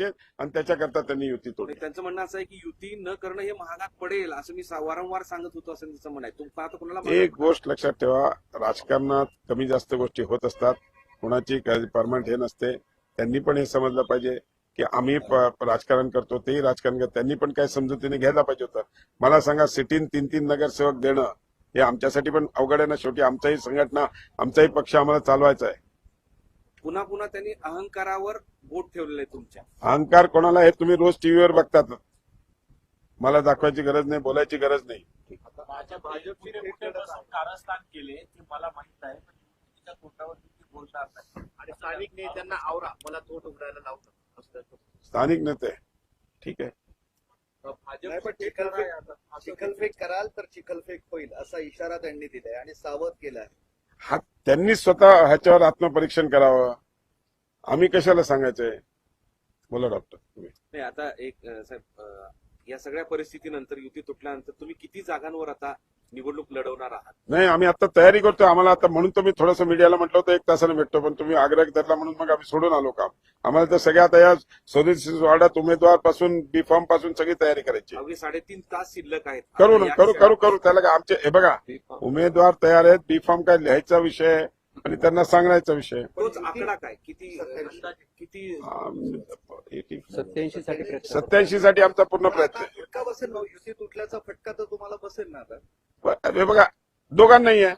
आणि त्याच्याकरता त्यांनी युती तोडली. त्यांचं म्हणणं असं आहे की युती न करणं हे महागात पडेल असं मी वारंवार सांगत होतो असं त्यांचं म्हणणं आहे. तुम्ही आता कोणाला एक गोष्ट लक्षात ठेवा, राजकारणात कमी जास्त गोष्टी होत असतात, कोणाची परमनंट हे नसते. त्यांनी पण हे समजलं पाहिजे की आम्ही राजकारण करतो, तेही राजकारण करतो. त्यांनी पण काही समजुतीने घ्यायला पाहिजे होतं. मला सांगा, सिटीन 3-3 नगरसेवक देणं हे आमच्यासाठी पण अवघड आहे ना. शेवटी आमचाही संघटना, आमचाही पक्ष आम्हाला चालवायचा आहे. पुन्हा पुन्हा त्यांनी अहंकारावर बोट ठेवलेलं आहे तुमच्या. अहंकार कोणाला हे तुम्ही रोज टीव्हीवर बघतात. मला दाखवायची गरज नाही, बोलायची गरज नाही. भाजपने कारस्थान केले ते मला माहित आहे, पण युतीच्या तोंडावर बोलणार नाही आणि स्थानिक नेत्यांना आवरा मला तोंड उघडायला लावतात असं. स्थानिक नेते ठीक आहे. चिखलफेक कराल तर चिखलफेक होईल असा इशारा त्यांनी दिलाय आणि सावध केलाय. हा, त्यांनी स्वतः ह्याच्यावर आत्मपरीक्षण करावं. आम्ही कशाला सांगायचंय. बोला डॉक्टर तुम्ही. नाही, आता एक साहेब, या सगळ्या परिस्थितीनंतर, युती तुटल्यानंतर तुम्ही किती जागांवर आता निवडणूक लढवणार आहात? नाही, आम्ही आता तयारी करतोय. आम्हाला आता म्हणून तुम्ही थोडंसं मीडियाला म्हटलं होतं 1 तासाने भेटतो, पण तुम्ही आग्रह धरला म्हणून मग आम्ही सोडून आलो काम. आम्हाला तर सगळ्या आता या 37 वार्डात उमेदवार पासून बी फॉर्म पासून सगळी तयारी करायची. अवघे 3.5 तास शिल्लक आहेत. करू ना, करू त्याला काय. आमचे हे बघा, उमेदवार तयार आहेत. बी फॉर्म काय लिहायचा विषय आणि त्यांना सांगायचा विषय. तोच आकडा काय, किती 87 साठी आमचा पूर्ण प्रयत्न आहे. फटका बसेल ना, युती तुटल्याचा फटका तर तुम्हाला बसेल ना आता. हे बघा, दोघांनाही आहे.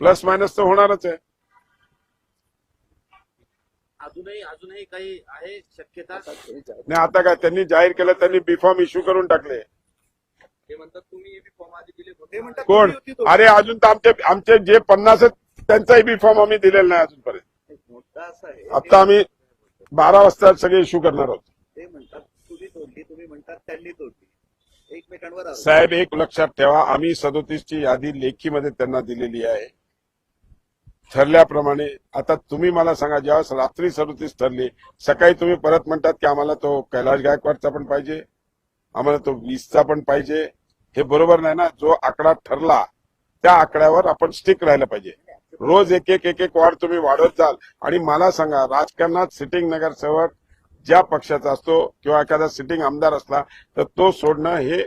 प्लस मायनस तर होणारच आहे. अजूनही काही आहे शक्यता? नाही, आता काय त्यांनी जाहीर केलं, त्यांनी बी फॉर्म इश्यू करून टाकले. ते म्हणतात तुम्ही बी फॉर्म आधी दिले ते म्हणतात कोण? तुम्ही युती तोडली. अरे अजून तर आमचे जे 50 आहेत त्यांचाही बी फॉर्म आम्ही दिलेला नाही अजूनपर्यंत. मुद्दा असा आहे, आता आम्ही 12 वाजता सगळे इश्यू करणार आहोत. ते म्हणतात तुम्ही तोडली, तुम्ही म्हणतात त्यांनी तोडली. एकमेकांवर आरोप. साहेब, एक लक्षात ठेवा, आम्ही 37 ची यादी लेखीमध्ये त्यांना दिलेली आहे ठरल्याप्रमाणे. आता तुम्ही मला सांगा, ज्यावेळेस रात्री 37 ठरली, सकाळी तुम्ही परत म्हणतात की आम्हाला तो कैलाश गायकवाडचा पण पाहिजे, आम्हाला तो 20चा पण पाहिजे. हे बरोबर नाही ना. जो आकडा ठरला त्या आकड्यावर आपण स्टिक राहायला पाहिजे. रोज एक एक वाढ तुम्ही वाढवत जाल. आणि मला सांगा, राजकारणात सिटिंग नगरसेवक ज्या पक्षाचा असतो किंवा एखादा सिटिंग आमदार असला तर तो सोडणं हे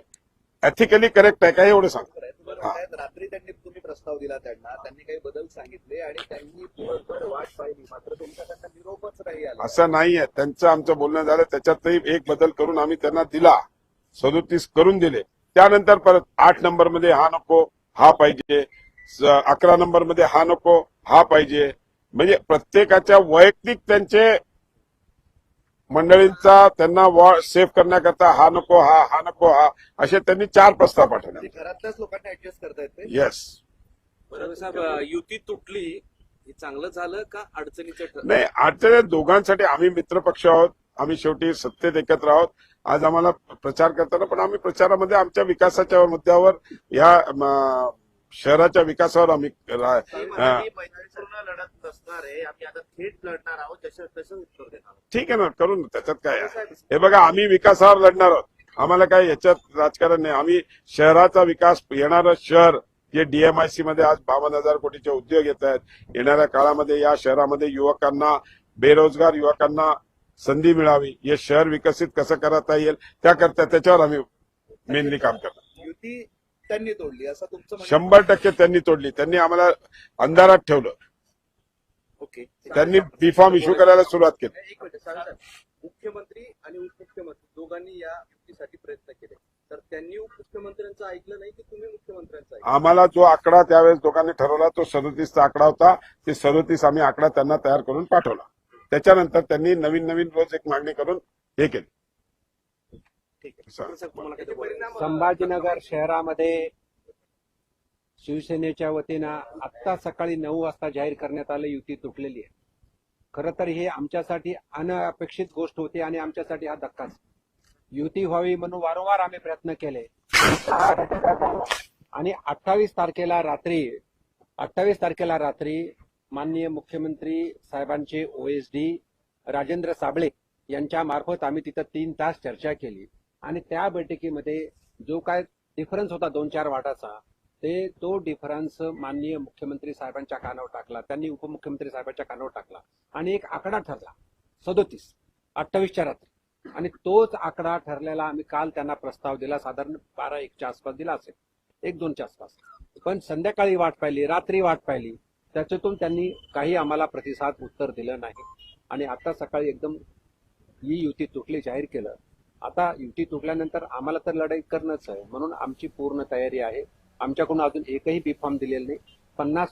एथिकली करेक्ट आहे का, एवढं सांग. रात्री तुम्ही प्रस्ताव दिला त्यांनी काही बदल सांगितले आणि त्यांनी दिवसभर वाट पाहिली, मात्र तुमच्याकडनं निरोपच नाही आला. असं नाहीये. त्यांचं आमचं बोलणं झालं, त्याच्यातही एक बदल करून आम्ही त्यांना दिला. 37 करून दिले. त्यानंतर परत 8 नंबरमध्ये हा नको, हा पाहिजे. 11 नंबरमध्ये हा नको, हा पाहिजे. म्हणजे प्रत्येकाच्या वैयक्तिक त्यांचे मंडळींचा त्यांना सेव्ह करण्याकरता हा नको, हा नको, हा असे त्यांनी 4 प्रस्ताव पाठवले. घरातल्याच लोकांना ऍडजस्ट करता येते. येस. साहेब, युती तुटली हे चांगलं झालं का अडचणीचं ठरलं? नाही, अडचणी दोघांसाठी. आम्ही मित्रपक्ष आहोत. आम्ही शेवटी सत्तेत एकत्र आहोत. आज आम्हाला प्रचार करताना पण आम्ही प्रचारामध्ये आमच्या विकासाच्या मुद्द्यावर, या शहराच्या विकासावर आम्ही लढत नसणार आहे. आम्ही आता थेट लढणार आहोत, तसं उत्तर देणार. ठीक आहे ना, करू ना. त्याच्यात काय आहे. हे बघा, आम्ही विकासावर लढणार आहोत. आम्हाला काय याच्यात राजकारण नाही. आम्ही शहराचा विकास, येणारं शहर जे डीएमआयसी मध्ये आज 52,000 कोटीचे उद्योग येत आहेत, येणाऱ्या काळामध्ये या शहरामध्ये युवकांना, बेरोजगार युवकांना संधी मिळावी, हे शहर विकसित कसं करता येईल त्याकरता, त्याच्यावर आम्ही मेनली काम करणार. युती त्यांनी तोडली असं तुमचं म्हणणं? 100% त्यांनी तोडली. त्यांनी आम्हाला अंधारात ठेवलं. ओके. त्यांनी बी फॉर्म इश्यू करायला सुरुवात केली. एक मिनिट सांगा. मुख्यमंत्री आणि उपमुख्यमंत्री दोघांनी या युतीसाठी प्रयत्न केले, तर त्यांनी उपमुख्यमंत्र्यांचं ऐकलं नाही की तुम्ही मुख्यमंत्र्यांचं ऐकलं? आम्हाला जो आकडा त्यावेळेस दोघांनी ठरवला तो 37चा आकडा होता. ते 37 आम्ही आकडा त्यांना तयार करून पाठवला. त्याच्यानंतर त्यांनी नवीन रोज एक मागणी करून हे केली. ठीक आहे. साहेब, तुम्हाला काही बोलायचं? संभाजीनगर शहरामध्ये शिवसेनेच्या वतीनं आत्ता सकाळी 9 वाजता जाहीर करण्यात आलं युती तुटलेली आहे. खरं तर हे आमच्यासाठी अनपेक्षित गोष्ट होती आणि आमच्यासाठी हा धक्काच. युती व्हावी म्हणून वारंवार आम्ही प्रयत्न केले आणि 28 तारखेला रात्री माननीय मुख्यमंत्री साहेबांचे OSD राजेंद्र साबळे यांच्या मार्फत आम्ही तिथं 3 तास चर्चा केली आणि त्या बैठकीमध्ये जो काय डिफरन्स होता 2-4 वाटाचा, तो डिफरन्स माननीय मुख्यमंत्री साहेबांच्या कानावर टाकला, त्यांनी उपमुख्यमंत्री साहेबांच्या कानावर टाकला आणि एक आकडा ठरला 37. 28च्या रात्री, आणि तोच आकडा ठरलेला आम्ही काल त्यांना प्रस्ताव दिला, साधारण 12-1च्या आसपास दिला असेल, 1-2च्या आसपास. पण संध्याकाळी वाट पाहिली, रात्री वाट पाहिली, त्याच्यातून त्यांनी काही आम्हाला प्रतिसाद उत्तर दिलं नाही. आणि आता सकाळी एकदम ही युती तुटली जाहीर केलं. आता युती तुटल्यानंतर आम्हाला तर लढाई करणंच आहे, म्हणून आमची पूर्ण तयारी आहे. आमच्याकडून अजून एकही बी फॉर्म दिलेला नाही. 50